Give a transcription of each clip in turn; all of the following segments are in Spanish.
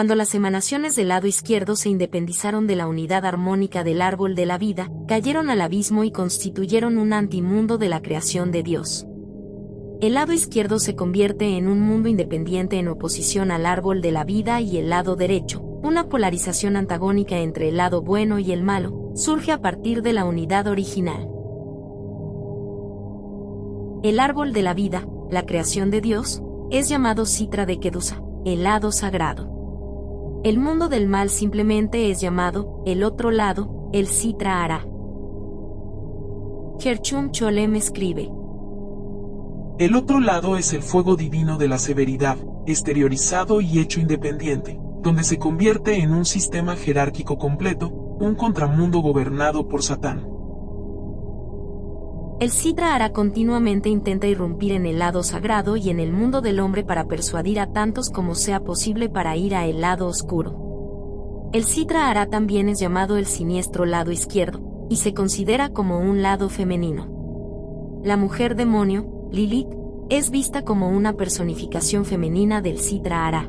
Cuando las emanaciones del lado izquierdo se independizaron de la unidad armónica del árbol de la vida, cayeron al abismo y constituyeron un antimundo de la creación de Dios. El lado izquierdo se convierte en un mundo independiente en oposición al árbol de la vida, y el lado derecho, una polarización antagónica entre el lado bueno y el malo, surge a partir de la unidad original. El árbol de la vida, la creación de Dios, es llamado Sitra de Kedusa, el lado sagrado. El mundo del mal simplemente es llamado, el otro lado, el Sitra Ara. Gershom Cholem escribe: el otro lado es el fuego divino de la severidad, exteriorizado y hecho independiente, donde se convierte en un sistema jerárquico completo, un contramundo gobernado por Satán. El Sitra Ara continuamente intenta irrumpir en el lado sagrado y en el mundo del hombre para persuadir a tantos como sea posible para ir a el lado oscuro. El Sitra Ara también es llamado el siniestro lado izquierdo, y se considera como un lado femenino. La mujer demonio, Lilith, es vista como una personificación femenina del Sitra Ara.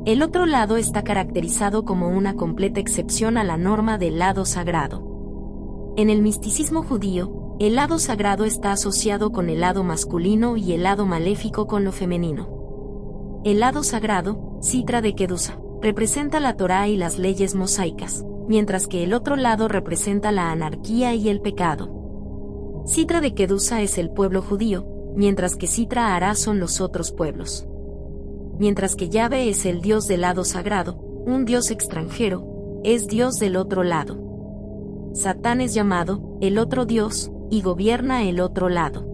El otro lado está caracterizado como una completa excepción a la norma del lado sagrado. En el misticismo judío, el lado sagrado está asociado con el lado masculino y el lado maléfico con lo femenino. El lado sagrado, Sitra de Kedusa, representa la Torá y las leyes mosaicas, mientras que el otro lado representa la anarquía y el pecado. Sitra de Kedusa es el pueblo judío, mientras que Sitra Ara son los otros pueblos. Mientras que Yahvé es el Dios del lado sagrado, un Dios extranjero, es Dios del otro lado. Satán es llamado, el otro Dios, y gobierna el otro lado.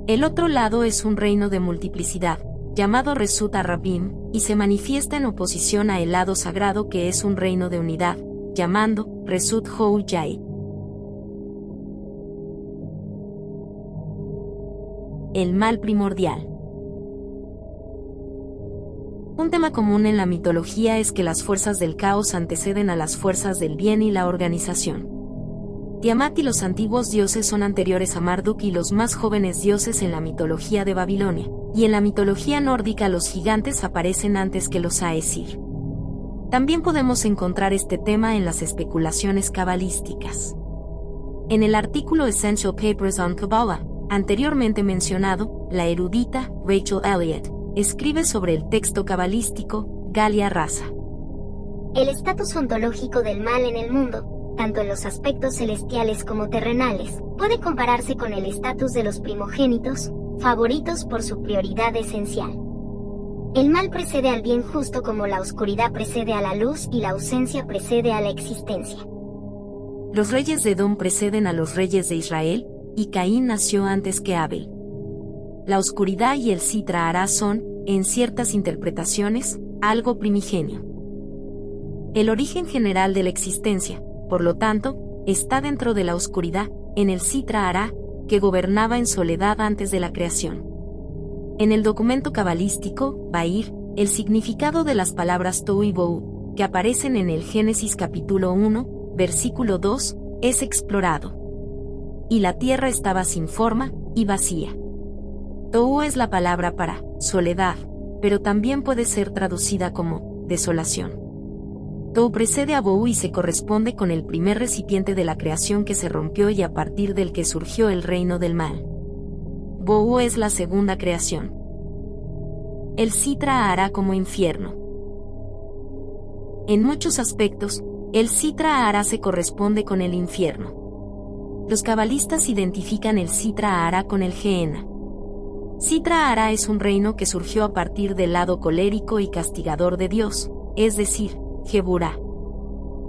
El otro lado es un reino de multiplicidad, llamado Resut Arabim, y se manifiesta en oposición a el lado sagrado que es un reino de unidad, llamando Resut Hou Yai. El mal primordial. Un tema común en la mitología es que las fuerzas del caos anteceden a las fuerzas del bien y la organización. Tiamat y los antiguos dioses son anteriores a Marduk y los más jóvenes dioses en la mitología de Babilonia, y en la mitología nórdica los gigantes aparecen antes que los Aesir. También podemos encontrar este tema en las especulaciones cabalísticas. En el artículo Essential Papers on Kabbalah, anteriormente mencionado, la erudita Rachel Elliott escribe sobre el texto cabalístico Galia Raza. El estatus ontológico del mal en el mundo, tanto en los aspectos celestiales como terrenales, puede compararse con el estatus de los primogénitos, favoritos por su prioridad esencial. El mal precede al bien justo como la oscuridad precede a la luz y la ausencia precede a la existencia. Los reyes de Edom preceden a los reyes de Israel, y Caín nació antes que Abel. La oscuridad y el Sitra Ara son, en ciertas interpretaciones, algo primigenio. El origen general de la existencia, por lo tanto, está dentro de la oscuridad, en el Sitra Ara, que gobernaba en soledad antes de la creación. En el documento cabalístico, Ba'ir, el significado de las palabras Tohu y Bohu, que aparecen en el Génesis capítulo 1, versículo 2, es explorado. Y la tierra estaba sin forma, y vacía. Tohu es la palabra para soledad, pero también puede ser traducida como desolación. Tohu precede a Bohu y se corresponde con el primer recipiente de la creación que se rompió y a partir del que surgió el reino del mal. Bohu es la segunda creación. El Sitra Ara como infierno. En muchos aspectos, el Sitra Ara se corresponde con el infierno. Los cabalistas identifican el Sitra Ara con el Gehenna. Sitra Ara es un reino que surgió a partir del lado colérico y castigador de Dios, es decir, Geburah.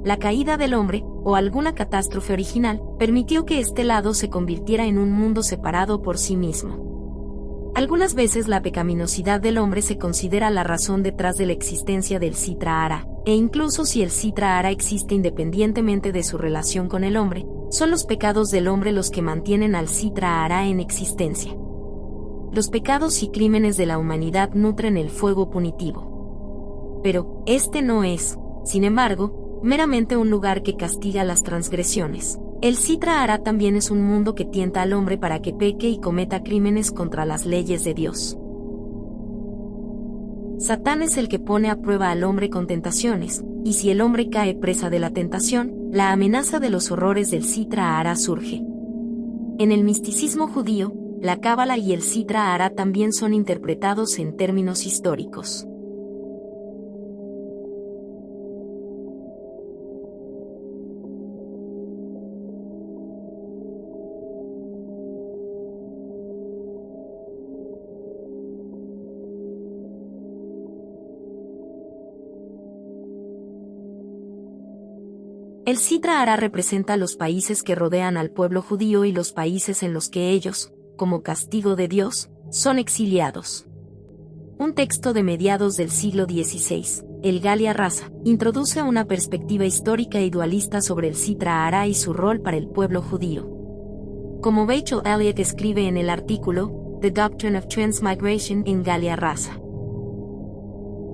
La caída del hombre, o alguna catástrofe original, permitió que este lado se convirtiera en un mundo separado por sí mismo. Algunas veces la pecaminosidad del hombre se considera la razón detrás de la existencia del Sitra Ara, e incluso si el Sitra Ara existe independientemente de su relación con el hombre, son los pecados del hombre los que mantienen al Sitra Ara en existencia. Los pecados y crímenes de la humanidad nutren el fuego punitivo. Pero, este no es, sin embargo, meramente un lugar que castiga las transgresiones. El Sitra Ara también es un mundo que tienta al hombre para que peque y cometa crímenes contra las leyes de Dios. Satán es el que pone a prueba al hombre con tentaciones, y si el hombre cae presa de la tentación, la amenaza de los horrores del Sitra Ahra surge. En el misticismo judío, la Cábala y el Sitra Ahra también son interpretados en términos históricos. El Sitra Ahra representa los países que rodean al pueblo judío y los países en los que ellos, como castigo de Dios, son exiliados. Un texto de mediados del siglo XVI, el Galia Rasa, introduce una perspectiva histórica y dualista sobre el Sitra Ahra y su rol para el pueblo judío. Como Rachel Elliott escribe en el artículo The Doctrine of Transmigration en Galia Rasa.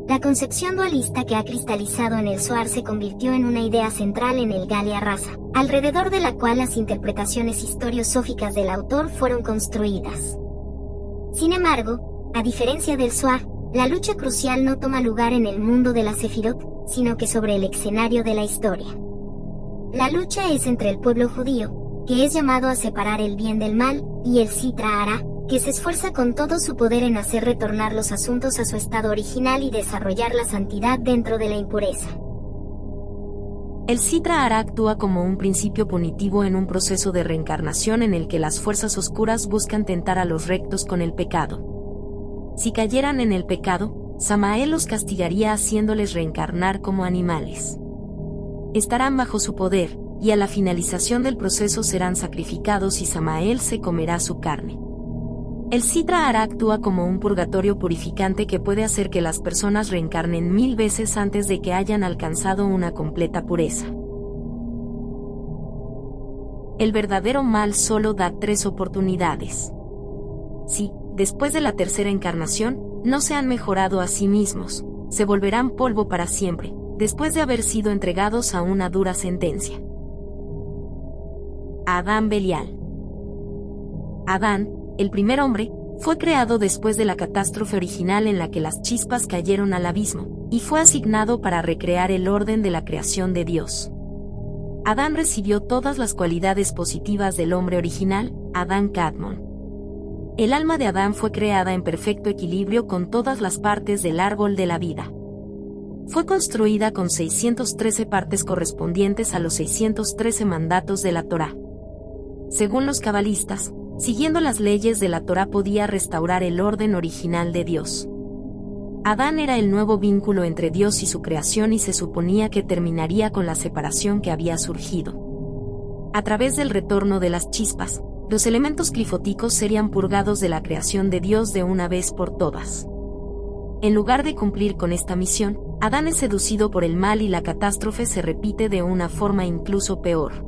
La concepción dualista que ha cristalizado en el Zohar se convirtió en una idea central en el Galia Rasa, alrededor de la cual las interpretaciones historiosóficas del autor fueron construidas. Sin embargo, a diferencia del Zohar, la lucha crucial no toma lugar en el mundo de la Sefirot, sino que sobre el escenario de la historia. La lucha es entre el pueblo judío, que es llamado a separar el bien del mal, y el Sitra Ahra, que se esfuerza con todo su poder en hacer retornar los asuntos a su estado original y desarrollar la santidad dentro de la impureza. El Sitra Ahra actúa como un principio punitivo en un proceso de reencarnación en el que las fuerzas oscuras buscan tentar a los rectos con el pecado. Si cayeran en el pecado, Samael los castigaría haciéndoles reencarnar como animales. Estarán bajo su poder, y a la finalización del proceso serán sacrificados y Samael se comerá su carne. El Sitra Ahra actúa como un purgatorio purificante que puede hacer que las personas reencarnen 1000 veces antes de que hayan alcanzado una completa pureza. El verdadero mal solo da 3 oportunidades. Si, después de la tercera encarnación, no se han mejorado a sí mismos, se volverán polvo para siempre, después de haber sido entregados a una dura sentencia. Adán Belial. Adán, el primer hombre, fue creado después de la catástrofe original en la que las chispas cayeron al abismo, y fue asignado para recrear el orden de la creación de Dios. Adán recibió todas las cualidades positivas del hombre original, Adán Kadmon. El alma de Adán fue creada en perfecto equilibrio con todas las partes del árbol de la vida. Fue construida con 613 partes correspondientes a los 613 mandatos de la Torá. Según los cabalistas, siguiendo las leyes de la Torá podía restaurar el orden original de Dios. Adán era el nuevo vínculo entre Dios y su creación y se suponía que terminaría con la separación que había surgido. A través del retorno de las chispas, los elementos clifóticos serían purgados de la creación de Dios de una vez por todas. En lugar de cumplir con esta misión, Adán es seducido por el mal y la catástrofe se repite de una forma incluso peor.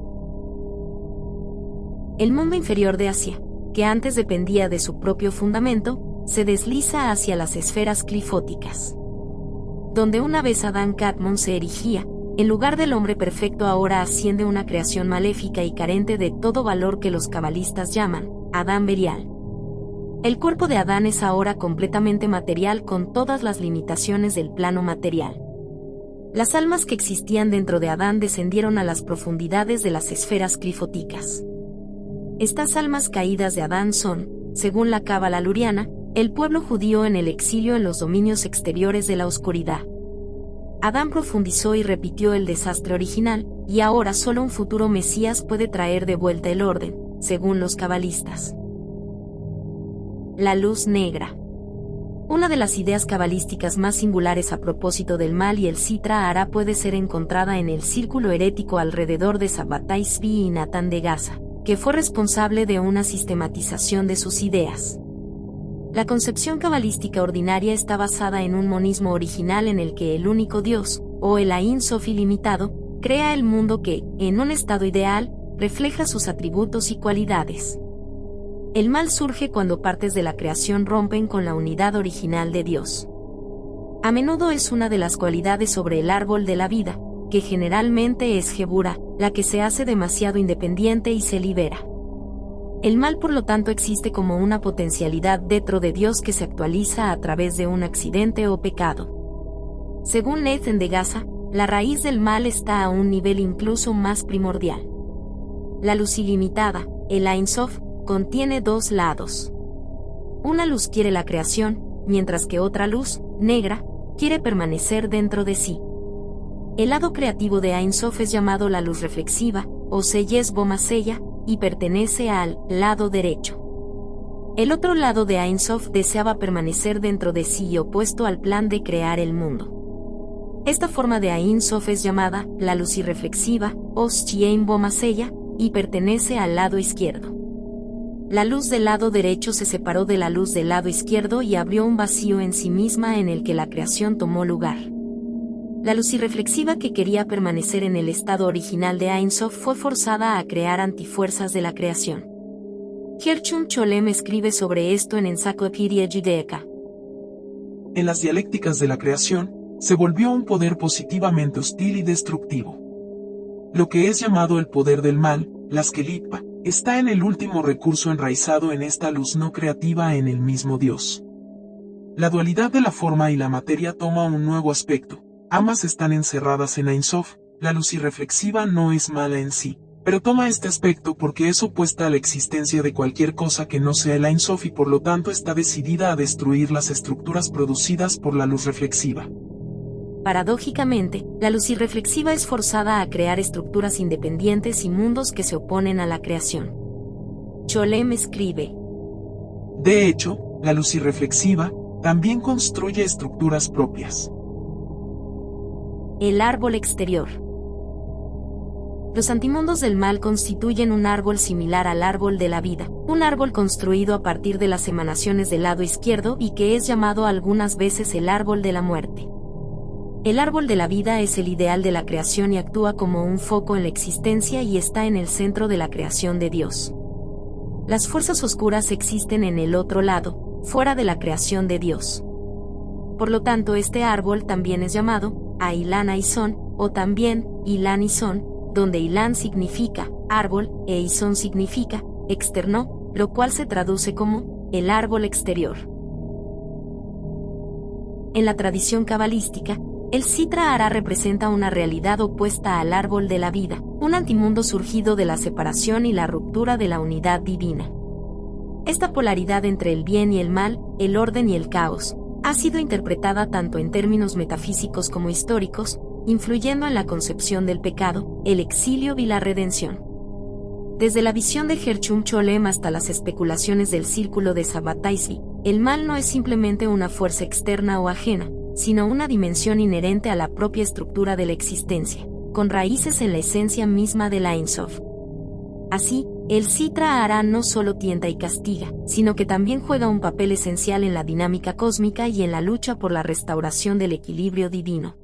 El mundo inferior de Asia, que antes dependía de su propio fundamento, se desliza hacia las esferas clifóticas. Donde una vez Adán Kadmon se erigía, en lugar del hombre perfecto ahora asciende una creación maléfica y carente de todo valor que los cabalistas llaman Adán Belial. El cuerpo de Adán es ahora completamente material con todas las limitaciones del plano material. Las almas que existían dentro de Adán descendieron a las profundidades de las esferas clifóticas. Estas almas caídas de Adán son, según la Cábala luriana, el pueblo judío en el exilio en los dominios exteriores de la oscuridad. Adán profundizó y repitió el desastre original, y ahora solo un futuro Mesías puede traer de vuelta el orden, según los cabalistas. La luz negra. Una de las ideas cabalísticas más singulares a propósito del mal y el Sitra Ahra puede ser encontrada en el círculo herético alrededor de Sabbatai Tzvi y Natán de Gaza, que fue responsable de una sistematización de sus ideas. La concepción cabalística ordinaria está basada en un monismo original en el que el único Dios, o el Ein Sof ilimitado, crea el mundo que, en un estado ideal, refleja sus atributos y cualidades. El mal surge cuando partes de la creación rompen con la unidad original de Dios. A menudo es una de las cualidades sobre el árbol de la vida, que generalmente es Gebura, la que se hace demasiado independiente y se libera. El mal por lo tanto existe como una potencialidad dentro de Dios que se actualiza a través de un accidente o pecado. Según Nathan de Gaza, la raíz del mal está a un nivel incluso más primordial. La luz ilimitada, el Ein Sof, contiene dos lados. Una luz quiere la creación, mientras que otra luz, negra, quiere permanecer dentro de sí. El lado creativo de Ein Sof es llamado la luz reflexiva, o Seyes Bomaseya, y pertenece al lado derecho. El otro lado de Ein Sof deseaba permanecer dentro de sí y opuesto al plan de crear el mundo. Esta forma de Ein Sof es llamada la luz irreflexiva, o Syein Bomaseya, y pertenece al lado izquierdo. La luz del lado derecho se separó de la luz del lado izquierdo y abrió un vacío en sí misma en el que la creación tomó lugar. La luz irreflexiva que quería permanecer en el estado original de Ein Sof fue forzada a crear antifuerzas de la creación. Gershom Scholem escribe sobre esto en Encyclopedia Judaica. En las dialécticas de la creación, se volvió un poder positivamente hostil y destructivo. Lo que es llamado el poder del mal, la Skelitpa, está en el último recurso enraizado en esta luz no creativa en el mismo Dios. La dualidad de la forma y la materia toma un nuevo aspecto. Ambas están encerradas en Ein Sof. La luz irreflexiva no es mala en sí, pero toma este aspecto porque es opuesta a la existencia de cualquier cosa que no sea el Ein Sof y por lo tanto está decidida a destruir las estructuras producidas por la luz reflexiva. Paradójicamente, la luz irreflexiva es forzada a crear estructuras independientes y mundos que se oponen a la creación. Scholem escribe. De hecho, la luz irreflexiva también construye estructuras propias. El árbol exterior. Los antimundos del mal constituyen un árbol similar al árbol de la vida, un árbol construido a partir de las emanaciones del lado izquierdo y que es llamado algunas veces el árbol de la muerte. El árbol de la vida es el ideal de la creación y actúa como un foco en la existencia y está en el centro de la creación de Dios. Las fuerzas oscuras existen en el otro lado, fuera de la creación de Dios. Por lo tanto, este árbol también es llamado Ailan Aizón, o también Ilan Izón, donde Ilan significa árbol e Izón significa externo, lo cual se traduce como el árbol exterior. En la tradición cabalística, el Sitra Hará representa una realidad opuesta al árbol de la vida, un antimundo surgido de la separación y la ruptura de la unidad divina. Esta polaridad entre el bien y el mal, el orden y el caos, ha sido interpretada tanto en términos metafísicos como históricos, influyendo en la concepción del pecado, el exilio y la redención. Desde la visión de Gershom Scholem hasta las especulaciones del círculo de Sabbatai, el mal no es simplemente una fuerza externa o ajena, sino una dimensión inherente a la propia estructura de la existencia, con raíces en la esencia misma de la Ein Sof. Así, el Sitra Hará no solo tienta y castiga, sino que también juega un papel esencial en la dinámica cósmica y en la lucha por la restauración del equilibrio divino.